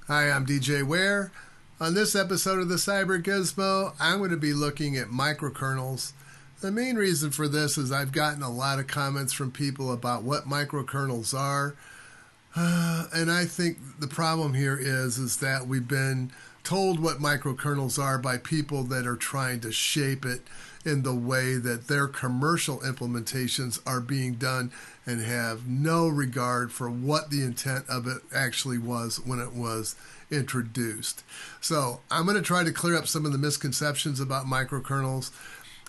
Hi, I'm DJ Ware. On this episode of the Cyber Gizmo, I'm going to be looking at microkernels. The main reason for this is I've gotten a lot of comments from people about what microkernels are. And I think the problem here is that we've been told what microkernels are by people that are trying to shape it in the way that their commercial implementations are being done and have no regard for what the intent of it actually was when it was introduced. So I'm going to try to clear up some of the misconceptions about microkernels.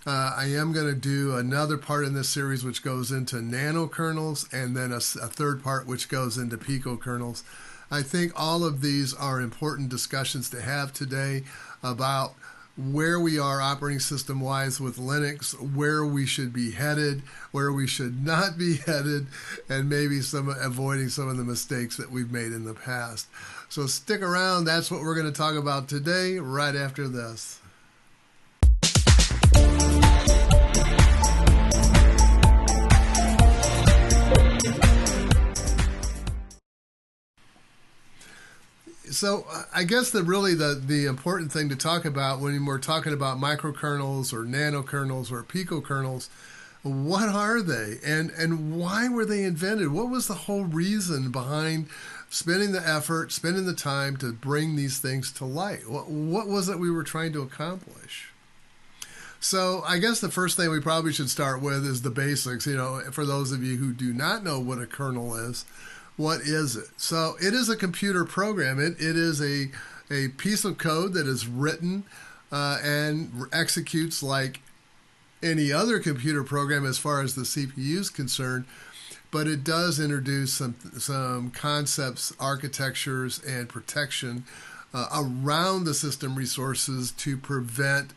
I am going to do another part in this series which goes into nanokernels, and then a third part which goes into picokernels. I think all of these are important discussions to have today about where we are operating system wise with Linux, where we should be headed, where we should not be headed, and maybe avoiding some of the mistakes that we've made in the past. So stick around. That's what we're going to talk about today, right after this. So I guess the important thing to talk about when we're talking about microkernels or nanokernels or picokernels, what are they and why were they invented? What was the whole reason behind spending the effort, spending the time to bring these things to light? What was it we were trying to accomplish? So I guess the first thing we probably should start with is the basics. For those of you who do not know what a kernel is, what is it? So it is a computer program. It is a piece of code that is written and executes like any other computer program as far as the CPU is concerned, but it does introduce some concepts, architectures, and protection around the system resources to prevent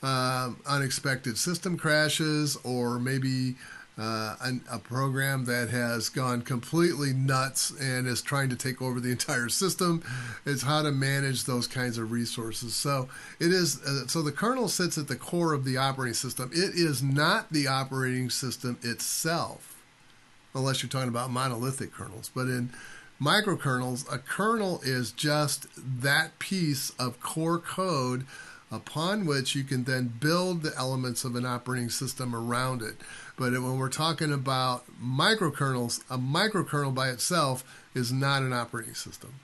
unexpected system crashes, or maybe a program that has gone completely nuts and is trying to take over the entire system. It's how to manage those kinds of resources. So it is. So the kernel sits at the core of the operating system. It is not the operating system itself, unless you're talking about monolithic kernels. But in microkernels, a kernel is just that piece of core code upon which you can then build the elements of an operating system around it. But when we're talking about microkernels, a microkernel by itself is not an operating system.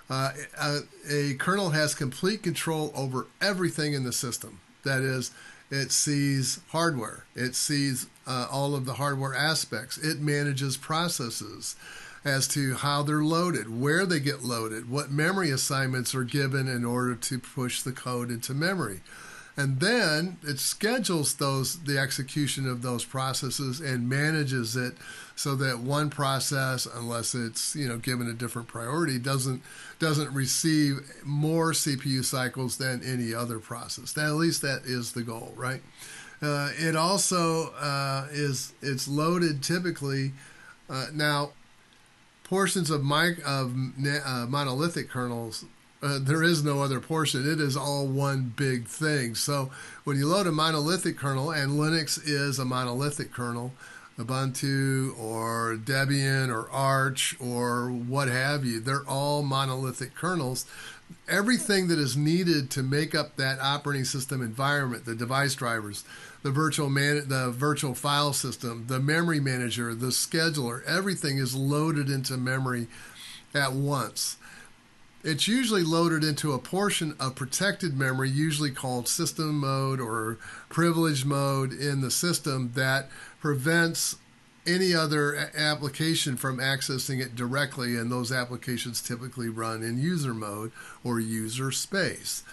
A kernel has complete control over everything in the system. That is, it sees hardware. It sees all of the hardware aspects. It manages processes as to how they're loaded, where they get loaded, what memory assignments are given in order to push the code into memory. And then it schedules the execution of those processes and manages it so that one process, unless it's given a different priority, doesn't receive more CPU cycles than any other process. At least that is the goal, right? It also it's loaded typically now. Portions of monolithic kernels, there is no other portion. It is all one big thing. So when you load a monolithic kernel, and Linux is a monolithic kernel, Ubuntu or Debian or Arch or what have you, they're all monolithic kernels. Everything that is needed to make up that operating system environment, the device drivers, the virtual file system, the memory manager, the scheduler, everything is loaded into memory at once. It's usually loaded into a portion of protected memory, usually called system mode or privilege mode in the system, that prevents any other application from accessing it directly, and those applications typically run in user mode or user space.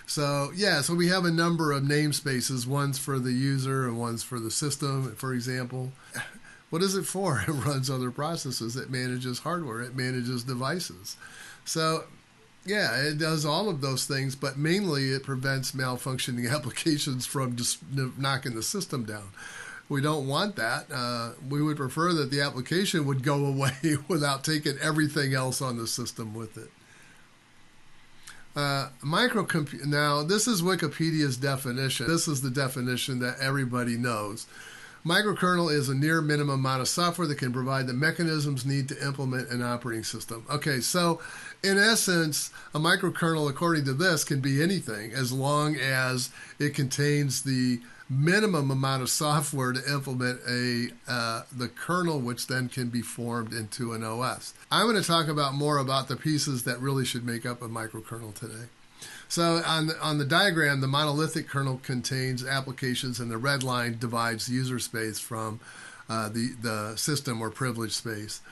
So we have a number of namespaces. One's for the user and one's for the system, for example. What is it for? It runs other processes. It manages hardware. It manages devices. So it does all of those things, but mainly it prevents malfunctioning applications from just knocking the system down. We don't want that. We would prefer that the application would go away without taking everything else on the system with it. Now, this is Wikipedia's definition. This is the definition that everybody knows. Microkernel is a near minimum amount of software that can provide the mechanisms needed to implement an operating system. Okay, so in essence, a microkernel, according to this, can be anything as long as it contains the minimum amount of software to implement the kernel, which then can be formed into an OS. I'm going to talk about more about the pieces that really should make up a microkernel today. So on the diagram, the monolithic kernel contains applications, and the red line divides user space from the system or privilege space.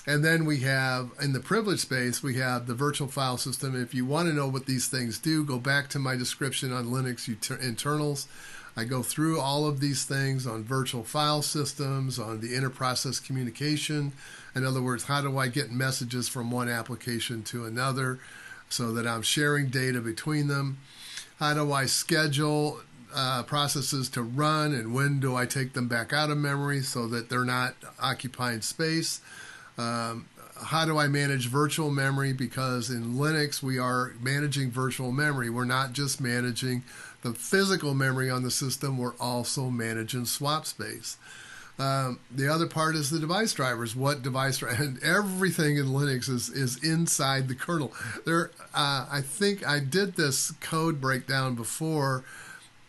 And then we have, in the privilege space, we have the virtual file system. If you want to know what these things do, go back to my description on Linux internals. I go through all of these things on virtual file systems, on the inter-process communication. In other words, how do I get messages from one application to another so that I'm sharing data between them? How do I schedule processes to run, and when do I take them back out of memory so that they're not occupying space? How do I manage virtual memory? Because in Linux, we are managing virtual memory. We're not just managing the physical memory on the system, we're also managing swap space. The other part is the device drivers. What device and everything in Linux is inside the kernel. I think I did this code breakdown before.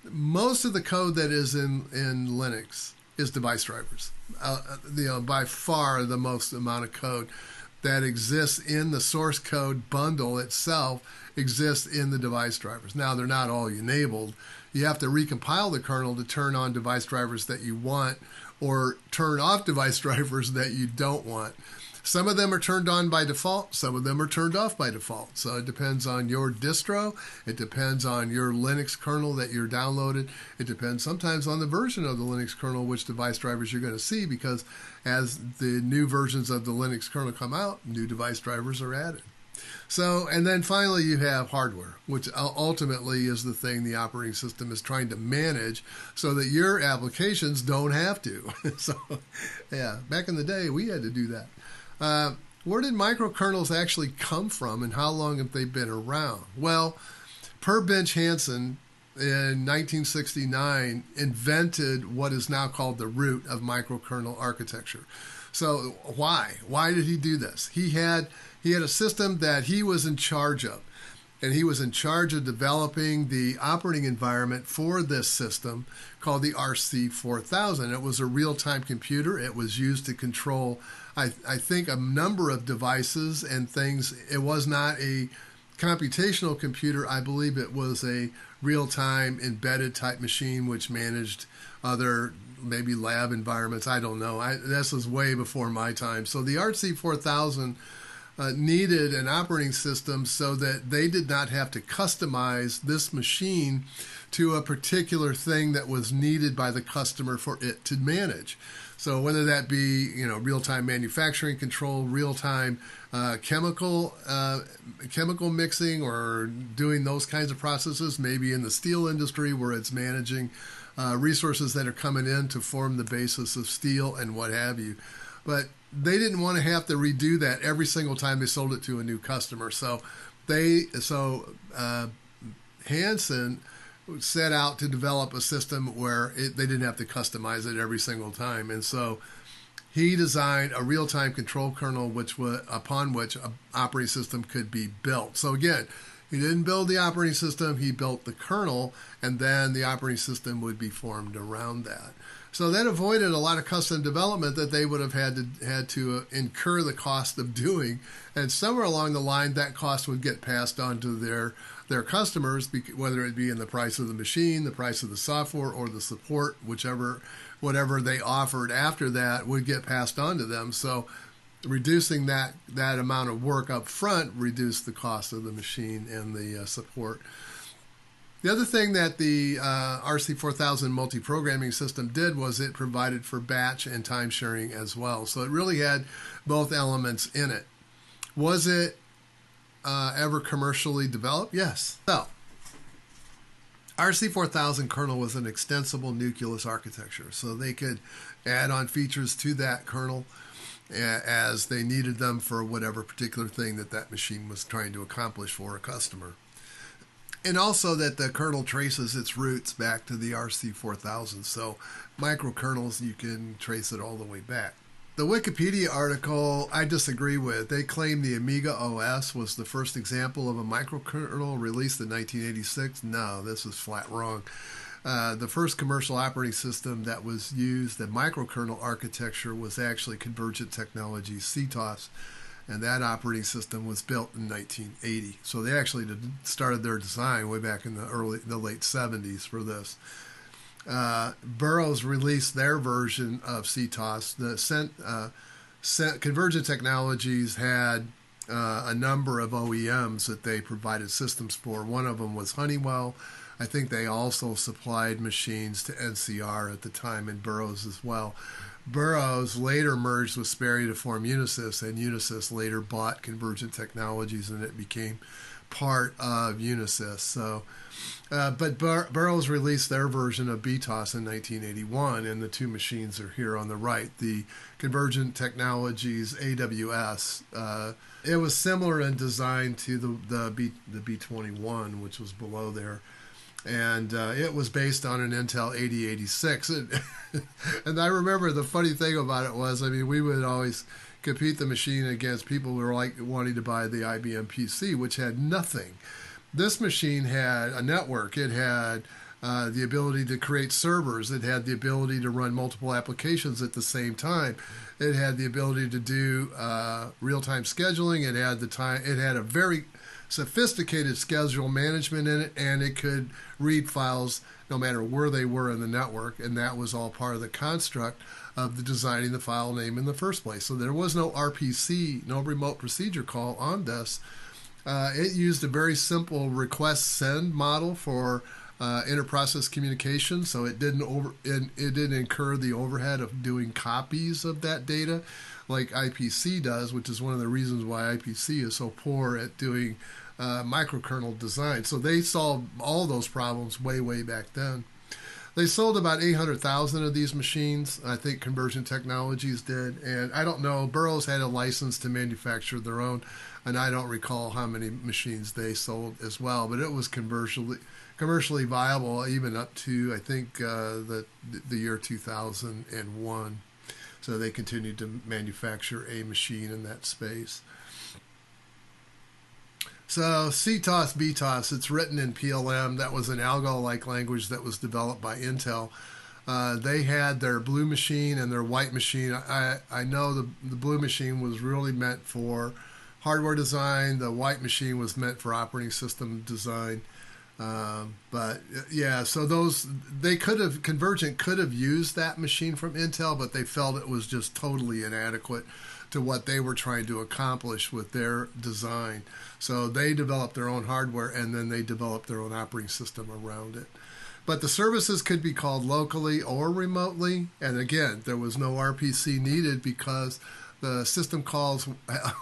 Most of the code that is in Linux is device drivers. By far the most amount of code that exists in the source code bundle itself exists in the device drivers. Now, they're not all enabled. You have to recompile the kernel to turn on device drivers that you want or turn off device drivers that you don't want. Some of them are turned on by default. Some of them are turned off by default. So it depends on your distro. It depends on your Linux kernel that you're downloaded. It depends sometimes on the version of the Linux kernel, which device drivers you're going to see, because as the new versions of the Linux kernel come out, new device drivers are added. So, and then finally you have hardware, which ultimately is the thing the operating system is trying to manage so that your applications don't have to. So, yeah, back in the day, we had to do that. Where did microkernels actually come from, and how long have they been around? Well, Per Bench Hansen in 1969 invented what is now called the root of microkernel architecture. So why? Why did he do this? He had a system that he was in charge of, and he was in charge of developing the operating environment for this system called the RC4000. It was a real-time computer. It was used to control, I think, a number of devices and things. It was not a computational computer. I believe it was a real-time embedded type machine which managed other maybe lab environments. I don't know. This was way before my time. So the RC4000 needed an operating system so that they did not have to customize this machine to a particular thing that was needed by the customer for it to manage. So whether that be, real-time manufacturing control, real-time chemical mixing, or doing those kinds of processes, maybe in the steel industry where it's managing resources that are coming in to form the basis of steel and what have you. But they didn't want to have to redo that every single time they sold it to a new customer. So Hansen set out to develop a system where they didn't have to customize it every single time. And so he designed a real-time control kernel upon which an operating system could be built. So again, he didn't build the operating system, he built the kernel, and then the operating system would be formed around that. So that avoided a lot of custom development that they would have had to incur the cost of doing. And somewhere along the line, that cost would get passed on to their customers, whether it be in the price of the machine, the price of the software, or the support, whatever they offered after that would get passed on to them. So reducing that amount of work up front reduced the cost of the machine and the support. The other thing that the RC4000 multi-programming system did was it provided for batch and time sharing as well. So it really had both elements in it. Was it ever commercially developed? Yes. So RC4000 kernel was an extensible nucleus architecture. So they could add on features to that kernel as they needed them for whatever particular thing that machine was trying to accomplish for a customer. And also that the kernel traces its roots back to the RC4000. So microkernels, you can trace it all the way back. The Wikipedia article I disagree with. They claim the Amiga OS was the first example of a microkernel released in 1986. No, this is flat wrong. The first commercial operating system that was used, the microkernel architecture, was actually Convergent Technologies Ctos, and that operating system was built in 1980. So they actually started their design way back in the late 70s for this. Burroughs released their version of Ctos. Convergent Technologies had a number of OEMs that they provided systems for. One of them was Honeywell. I think they also supplied machines to NCR at the time, and Burroughs as well. Burroughs later merged with Sperry to form Unisys, and Unisys later bought Convergent Technologies, and it became part of Unisys. So, but Burroughs released their version of BTOS in 1981, and the two machines are here on the right. The Convergent Technologies AWS. It was similar in design to the B21, which was below there. And it was based on an Intel 8086. And I remember the funny thing about it was, I mean, we would always compete the machine against people who were like wanting to buy the IBM PC, which had nothing. This machine had a network. It had the ability to create servers. It had the ability to run multiple applications at the same time. It had the ability to do real-time scheduling. It had a very sophisticated schedule management in it, and it could read files no matter where they were in the network, and that was all part of the construct of the designing the file name in the first place. So there was no RPC, no remote procedure call on this. It used a very simple request send model for inter-process communication, so it didn't incur the overhead of doing copies of that data like IPC does, which is one of the reasons why IPC is so poor at doing microkernel design. So they solved all those problems way back then. They sold about 800,000 of these machines. I think Convergent Technologies did, and I don't know. Burroughs had a license to manufacture their own, and I don't recall how many machines they sold as well. But it was commercially viable even up to, I think, the year 2001. So they continued to manufacture a machine in that space. So Ctos, BTOS, it's written in PLM. That was an algo-like language that was developed by Intel. They had their blue machine and their white machine. I know the blue machine was really meant for hardware design. The white machine was meant for operating system design. But yeah, so Convergent could have used that machine from Intel, but they felt it was just totally inadequate to what they were trying to accomplish with their design. So they developed their own hardware, and then they developed their own operating system around it. But the services could be called locally or remotely, and again, there was no RPC needed because the system calls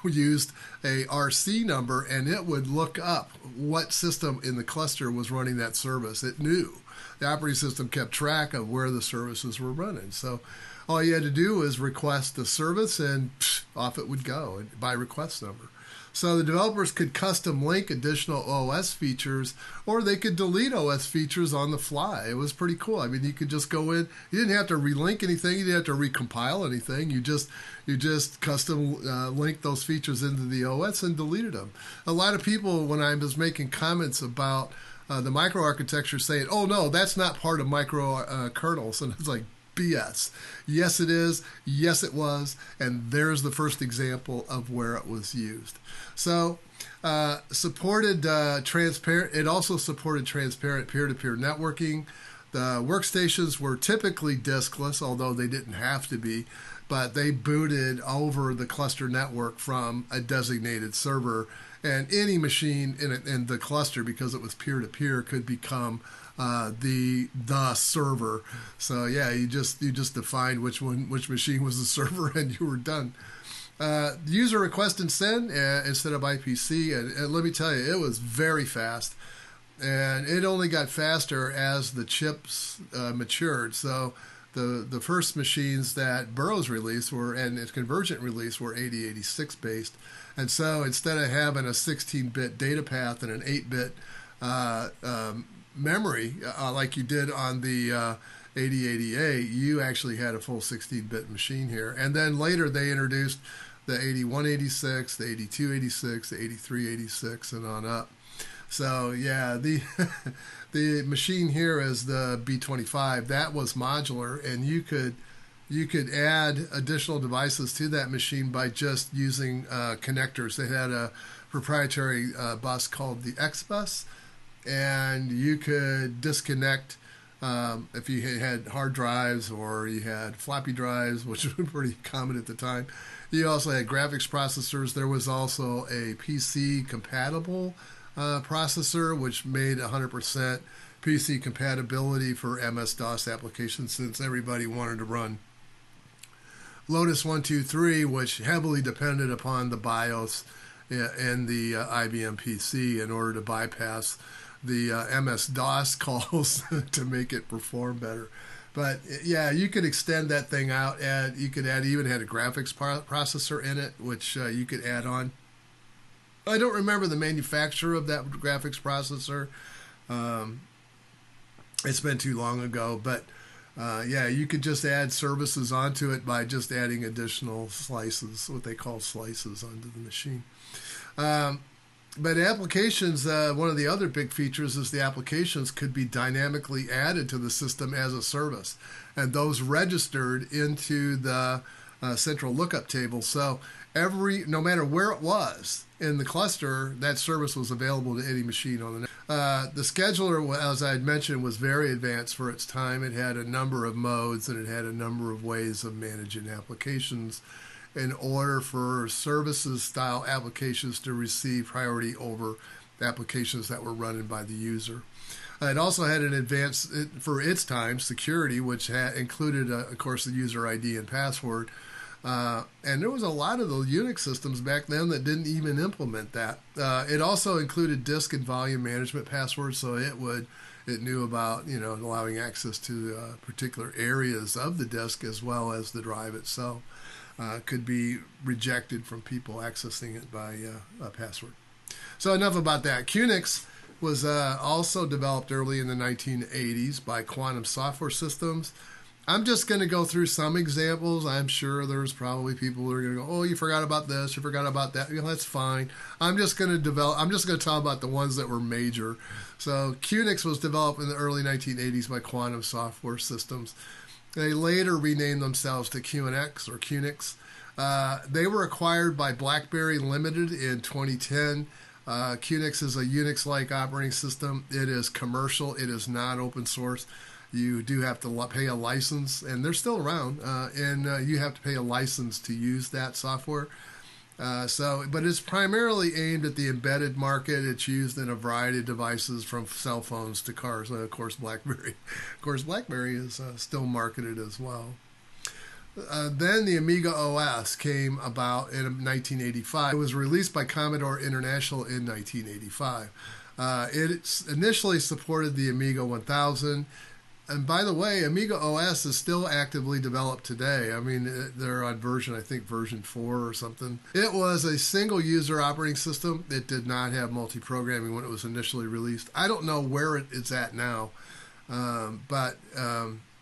used a RC number, and it would look up what system in the cluster was running that service. It knew. The operating system kept track of where the services were running. So all you had to do was request the service, and off it would go by request number. So the developers could custom link additional OS features, or they could delete OS features on the fly. It was pretty cool. I mean, you could just go in. You didn't have to relink anything. You didn't have to recompile anything. You just custom linked those features into the OS and deleted them. A lot of people, when I was making comments about the microarchitecture, saying, "Oh no, that's not part of microkernels," and it's like, BS. Yes, it is. Yes, it was. And there's the first example of where it was used. So, supported transparent. It also supported transparent peer-to-peer networking. The workstations were typically diskless, although they didn't have to be, but they booted over the cluster network from a designated server, and any machine in the cluster, because it was peer-to-peer, could become the server. So yeah, you just defined which machine was the server, and you were done. User request and send instead of IPC, and let me tell you, it was very fast, and it only got faster as the chips matured. So the first machines that Burroughs released and its Convergent released were 8086 based, and so instead of having a 16-bit data path and an 8-bit memory like you did on the 8088, you actually had a full 16-bit machine here. And then later they introduced the 8186, the 8286, the 8386, and on up. So yeah, the the machine here is the B25. That was modular, and you could add additional devices to that machine by just using connectors. They had a proprietary bus called the X bus, and you could disconnect if you had hard drives or you had floppy drives, which was pretty common at the time. You also had graphics processors. There was also a PC compatible processor, which made 100% PC compatibility for MS-DOS applications, since everybody wanted to run Lotus 1-2-3, which heavily depended upon the BIOS in the IBM PC in order to bypass the MS-DOS calls to make it perform better. But yeah, you could extend that thing out, and you could even had a graphics processor in it, which you could add on. I don't remember the manufacturer of that graphics processor. It's been too long ago, but yeah, you could just add services onto it by just adding additional slices, what they call slices, onto the machine. But applications, one of the other big features is the applications could be dynamically added to the system as a service, and those registered into the central lookup table. So no matter where it was in the cluster, that service was available to any machine on the net. The scheduler, as I had mentioned, was very advanced for its time. It had a number of modes, and it had a number of ways of managing applications in order for services-style applications to receive priority over applications that were running by the user. It also had an advanced, for its time, security, which included, of course, the user ID and password. And there was a lot of the Unix systems back then that didn't even implement that. It also included disk and volume management passwords, so it knew about allowing access to particular areas of the disk as well as the drive itself. Could be rejected from people accessing it by a password. So enough about that. QNX was also developed early in the 1980s by Quantum Software Systems. I'm just going to go through some examples. I'm sure there's probably people who are going to go, oh, you forgot about this, you forgot about that. That's fine. I'm just going to talk about the ones that were major. So QNX was developed in the early 1980s by Quantum Software Systems. They later renamed themselves to QNX or QNX. They were acquired by BlackBerry Limited in 2010. QNX is a Unix-like operating system. It is commercial. It is not open source. You do have to pay a license, and they're still around, and you have to pay a license to use that software. But it's primarily aimed at the embedded market. It's used in a variety of devices, from cell phones to cars, and of course BlackBerry. Of course, BlackBerry is still marketed as well. Then the Amiga OS came about in 1985. It was released by Commodore International in 1985. It initially supported the Amiga 1000. And by the way, Amiga OS is still actively developed today. I mean, they're on version 4 or something. It was a single user operating system. It did not have multi-programming when it was initially released. I don't know where it's at now, but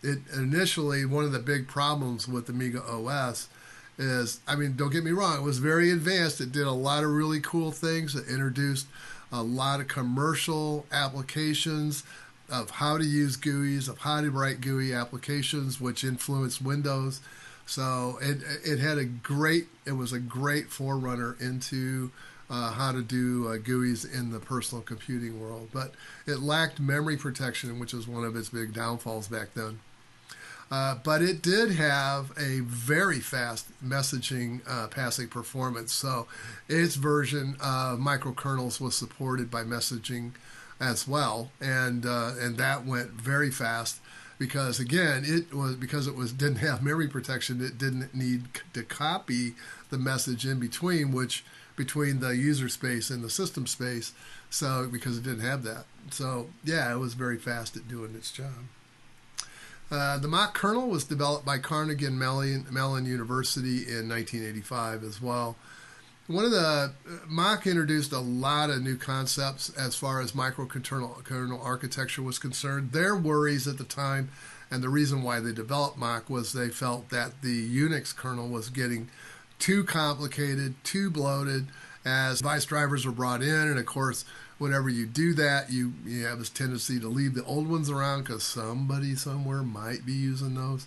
it initially, one of the big problems with Amiga OS is, I mean, don't get me wrong, it was very advanced. It did a lot of really cool things. It introduced a lot of commercial applications of how to use GUIs, of how to write GUI applications, which influenced Windows. So it was a great forerunner into how to do GUIs in the personal computing world. But it lacked memory protection, which was one of its big downfalls back then. But it did have a very fast messaging passing performance. So its version of microkernels was supported by messaging as well, and that went very fast because, again, didn't have memory protection. It didn't need to copy the message in between the user space and the system space. So because it didn't have that, so yeah, it was very fast at doing its job. The Mach kernel was developed by Carnegie Mellon University in 1985 as well. One of the Mach introduced a lot of new concepts as far as microkernel architecture was concerned. Their worries at the time, and the reason why they developed Mach, was they felt that the Unix kernel was getting too complicated, too bloated, as device drivers were brought in. And of course, whenever you do that, you have this tendency to leave the old ones around because somebody somewhere might be using those.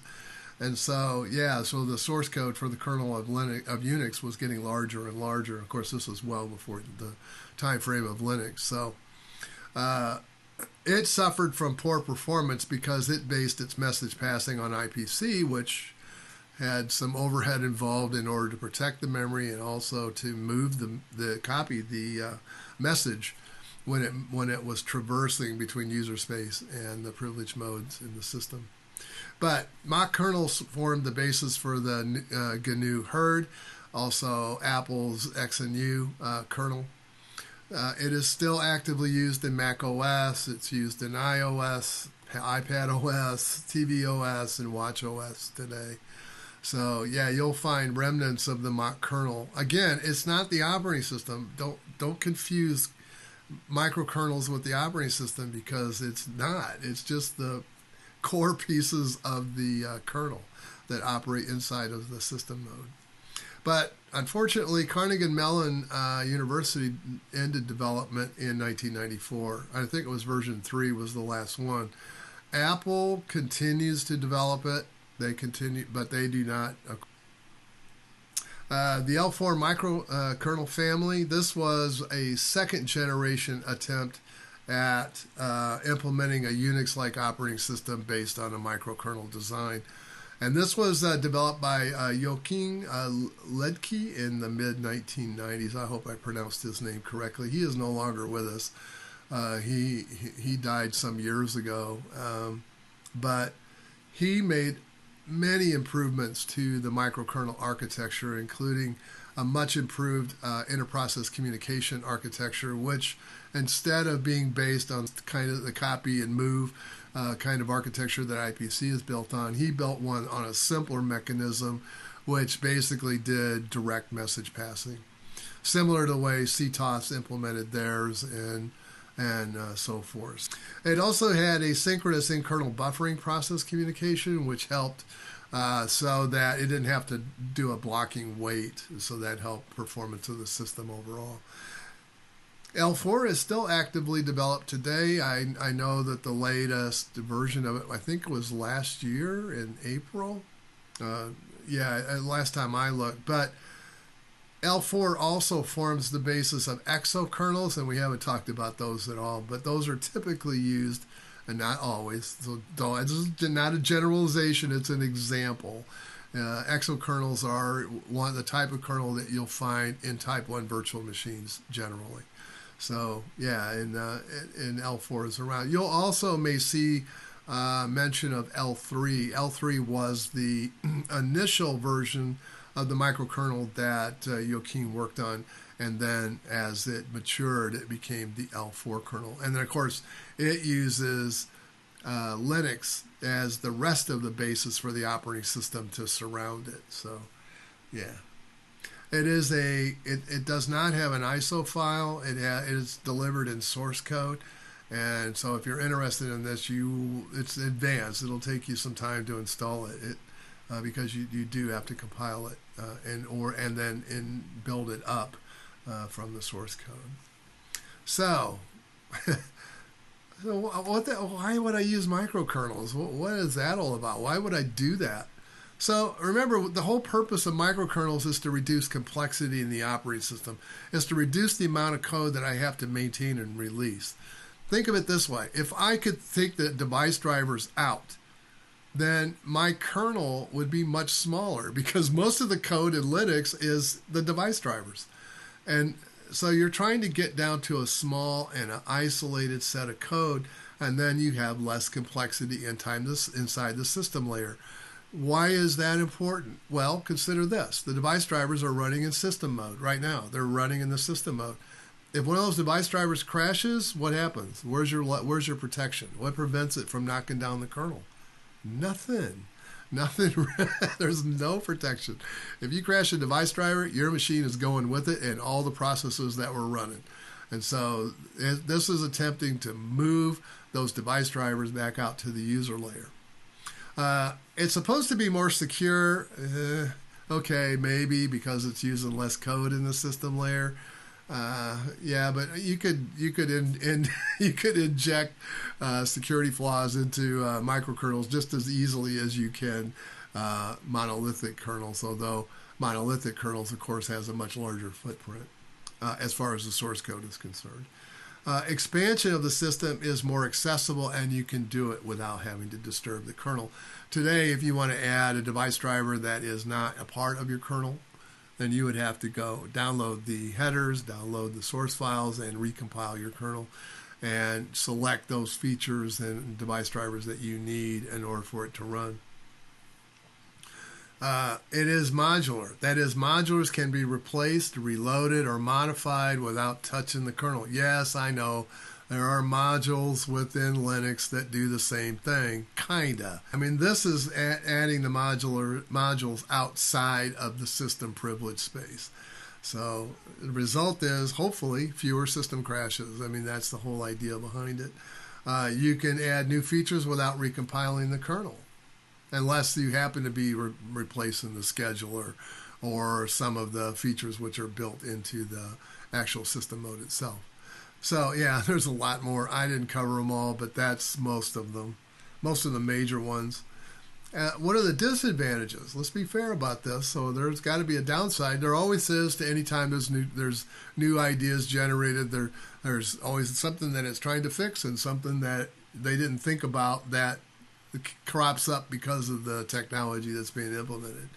And so, so the source code for the kernel of Unix was getting larger and larger. Of course, this was well before the time frame of Linux. So it suffered from poor performance because it based its message passing on IPC, which had some overhead involved in order to protect the memory and also to move the message when it was traversing between user space and the privilege modes in the system. But Mach kernels formed the basis for the GNU herd, also Apple's XNU kernel. It is still actively used in Mac OS. It's used in iOS, iPad OS, TV OS, and Watch OS today. So you'll find remnants of the Mach kernel. Again, it's not the operating system. Don't confuse microkernels with the operating system, because it's not. It's just the core pieces of the kernel that operate inside of the system mode. But unfortunately, Carnegie Mellon University ended development in 1994. I think it was version 3 was the last one. Apple continues to develop it. They continue, but they do not. The L4 microkernel family, this was a second generation attempt at implementing a Unix-like operating system based on a microkernel design. And this was developed by Joachim Ledke in the mid-1990s. I hope I pronounced his name correctly. He is no longer with us. He died some years ago. But he made many improvements to the microkernel architecture, including a much improved interprocess communication architecture, which instead of being based on kind of the copy and move kind of architecture that IPC is built on, he built one on a simpler mechanism, which basically did direct message passing, similar to the way Ctos implemented theirs and so forth. It also had asynchronous in-kernel buffering process communication, which helped so that it didn't have to do a blocking wait, so that helped performance of the system overall. L4 is still actively developed today. I know that the latest version of it, I think it was last year in April. Last time I looked. But L4 also forms the basis of exokernels, and we haven't talked about those at all, but those are typically used, and not always, so this is not a generalization, it's an example. Exokernels are the type of kernel that you'll find in type 1 virtual machines generally. So in L4 is around. You'll also may see mention of L3. L3 was the initial version of the microkernel that Joachim worked on, and then as it matured, it became the L4 kernel. And then, of course, it uses Linux as the rest of the basis for the operating system to surround it. So, it is it does not have an ISO file. It is delivered in source code, and so if you're interested in this, it's advanced. It'll take you some time to install it. Because you do have to compile it and then build it up from the source code. So, why would I use microkernels? What is that all about? Why would I do that? So remember, the whole purpose of microkernels is to reduce complexity in the operating system. Is to reduce the amount of code that I have to maintain and release. Think of it this way: if I could take the device drivers out, then my kernel would be much smaller, because most of the code in Linux is the device drivers. And so you're trying to get down to a small and an isolated set of code, and then you have less complexity inside the system layer. Why is that important? Well, consider this. The device drivers are running in system mode right now. They're running in the system mode. If one of those device drivers crashes, what happens? Where's your protection? What prevents it from knocking down the kernel? Nothing. Nothing. There's no protection. If you crash a device driver, your machine is going with it and all the processes that were running. And so this is attempting to move those device drivers back out to the user layer. It's supposed to be more secure. Okay, maybe because it's using less code in the system layer. Yeah, but you could you could inject security flaws into microkernels just as easily as you can monolithic kernels. Although monolithic kernels, of course, has a much larger footprint as far as the source code is concerned. Expansion of the system is more accessible, and you can do it without having to disturb the kernel. Today, if you want to add a device driver that is not a part of your kernel, then you would have to go download the headers, download the source files, and recompile your kernel and select those features and device drivers that you need in order for it to run. It is modular. That is, modulars can be replaced, reloaded, or modified without touching the kernel. Yes, I know there are modules within Linux that do the same thing, kinda. I mean, this is adding the modules outside of the system privilege space. So the result is, hopefully, fewer system crashes. I mean, that's the whole idea behind it. You can add new features without recompiling the kernel, unless you happen to be replacing the scheduler or some of the features which are built into the actual system mode itself. So yeah, there's a lot more. I didn't cover them all, but that's most of them, most of the major ones. What are the disadvantages? Let's be fair about this. So there's got to be a downside. There always is to any time there's new ideas generated. There's always something that it's trying to fix and something that they didn't think about that crops up because of the technology that's being implemented.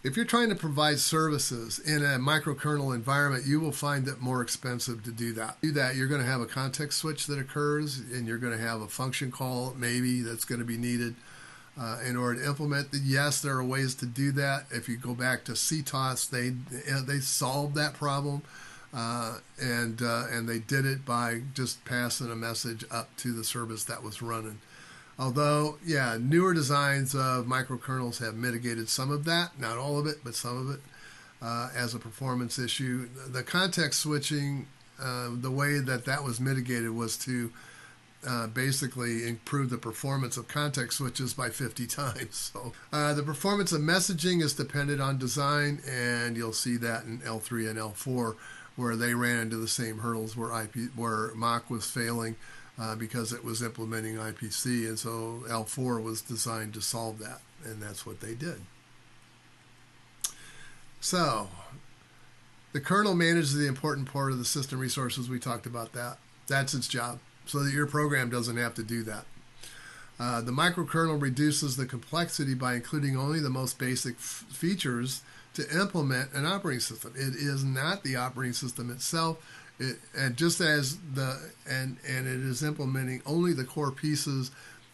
If you're trying to provide services in a microkernel environment, you will find it more expensive to do that. You're going to have a context switch that occurs, and you're going to have a function call maybe that's going to be needed in order to implement. Yes, there are ways to do that. If you go back to Ctos, they solved that problem, and they did it by just passing a message up to the service that was running. Although, yeah, newer designs of microkernels have mitigated some of that, not all of it, but some of it, as a performance issue. The context switching, the way that was mitigated was to basically improve the performance of context switches by 50 times. So the performance of messaging is dependent on design, and you'll see that in L3 and L4, where they ran into the same hurdles where Mach was failing. Because it was implementing IPC, and so L4 was designed to solve that, and that's what they did. So the kernel manages the important part of the system resources. We talked about that. That's its job, so that your program doesn't have to do that. The microkernel reduces the complexity by including only the most basic features to implement an operating system. It is not the operating system itself. It is implementing only the core pieces,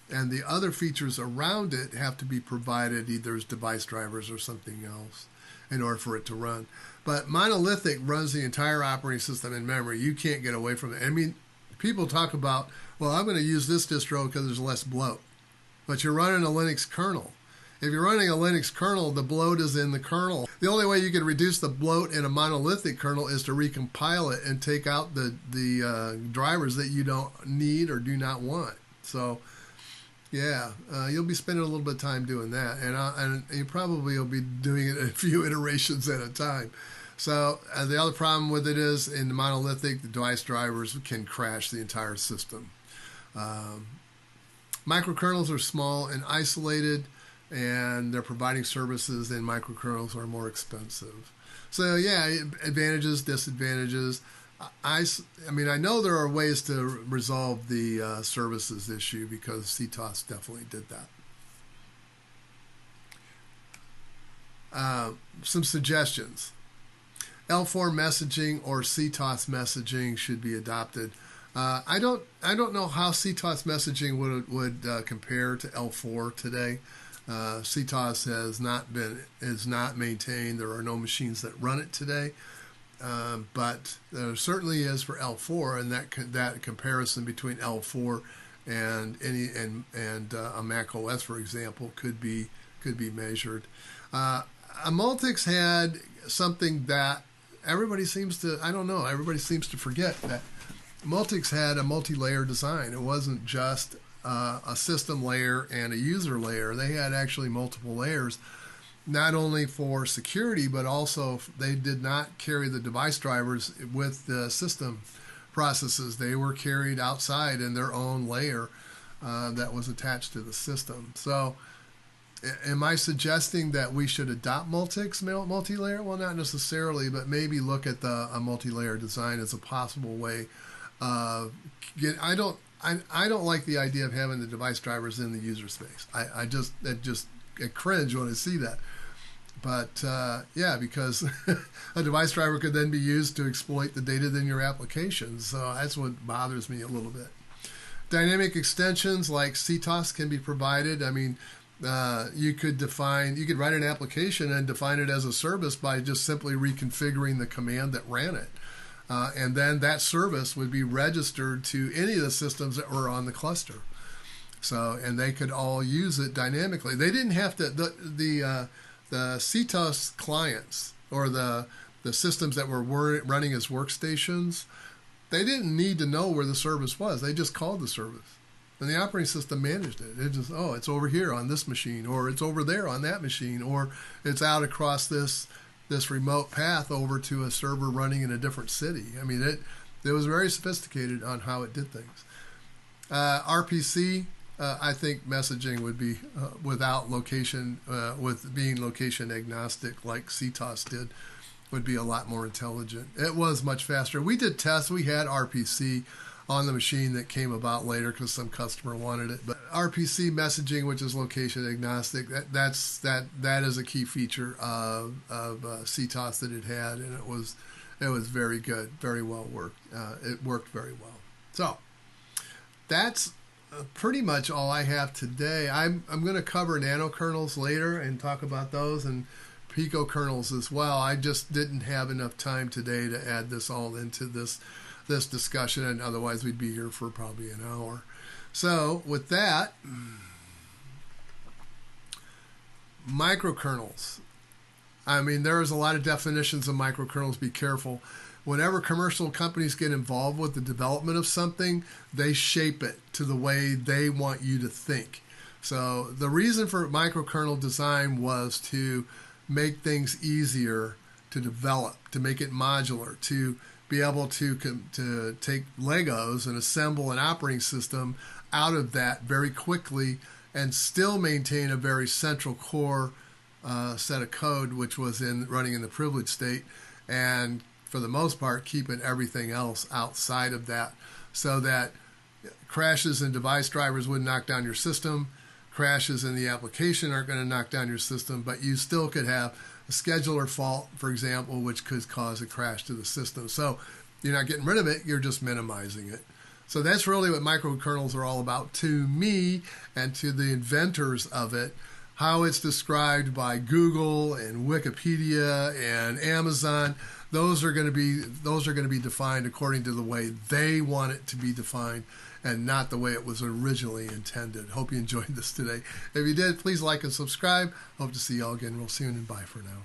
and the other features around it have to be provided either as device drivers or something else in order for it to run. But monolithic runs the entire operating system in memory. You can't get away from it. I mean, people talk about, well, I'm going to use this distro because there's less bloat. But you're running a Linux kernel. If you're running a Linux kernel, the bloat is in the kernel. The only way you can reduce the bloat in a monolithic kernel is to recompile it and take out the drivers that you don't need or do not want. So, yeah, you'll be spending a little bit of time doing that, and you probably will be doing it a few iterations at a time. So the other problem with it is in the monolithic, the device drivers can crash the entire system. Microkernels are small and isolated, and they're providing services, and microkernels are more expensive. So yeah, advantages, disadvantages. I mean, I know there are ways to resolve the services issue because Ctos definitely did that. Some suggestions. L4 messaging or Ctos messaging should be adopted. I don't know how Ctos messaging would compare to L4 today. Ctos is not maintained. There are no machines that run it today, but there certainly is for L4, and that comparison between L4 and a Mac OS, for example, could be measured. A Multics had something that everybody seems to forget, that Multics had a multi-layer design. It wasn't just a system layer and a user layer. They had actually multiple layers, not only for security, but also they did not carry the device drivers with the system processes. They were carried outside in their own layer that was attached to the system. So am I suggesting that we should adopt Multics multi-layer? Well, not necessarily, but maybe look at a multi-layer design as a possible way. I don't like the idea of having the device drivers in the user space. I cringe when I see that. But yeah, because a device driver could then be used to exploit the data in your applications. So that's what bothers me a little bit. Dynamic extensions like Ctos can be provided. I mean, you could write an application and define it as a service by just simply reconfiguring the command that ran it. And then that service would be registered to any of the systems that were on the cluster. So, and they could all use it dynamically. They didn't have to, the Ctos clients or the systems that were running as workstations, they didn't need to know where the service was. They just called the service. And the operating system managed it. It just, it's over here on this machine, or it's over there on that machine, or it's out across this remote path over to a server running in a different city. I mean, it was very sophisticated on how it did things. RPC, I think messaging would be without location, with being location agnostic like Ctos did, would be a lot more intelligent. It was much faster. We did tests. We had RPC on the machine that came about later because some customer wanted it. But RPC messaging, which is location agnostic, that is a key feature of Ctos that it had, and it was very good, very well worked. It worked very well. So that's pretty much all I have today. I'm going to cover nanokernels later and talk about those, and picokernels as well. I just didn't have enough time today to add this all into this discussion, and otherwise we'd be here for probably an hour. So with that, microkernels. I mean, there's a lot of definitions of microkernels. Be careful. Whenever commercial companies get involved with the development of something, they shape it to the way they want you to think. So the reason for microkernel design was to make things easier to develop, to make it modular, to be able to take Legos and assemble an operating system out of that very quickly and still maintain a very central core set of code, which was running in the privileged state, and for the most part keeping everything else outside of that, so that crashes in device drivers wouldn't knock down your system, crashes in the application aren't going to knock down your system, but you still could have a scheduler fault, for example, which could cause a crash to the system. So you're not getting rid of it, you're just minimizing it. So that's really what microkernels are all about to me and to the inventors of it. How it's described by Google and Wikipedia and Amazon, those are going to be defined according to the way they want it to be defined, and not the way it was originally intended. Hope you enjoyed this today. If you did, please like and subscribe. Hope to see you all again real soon, and bye for now.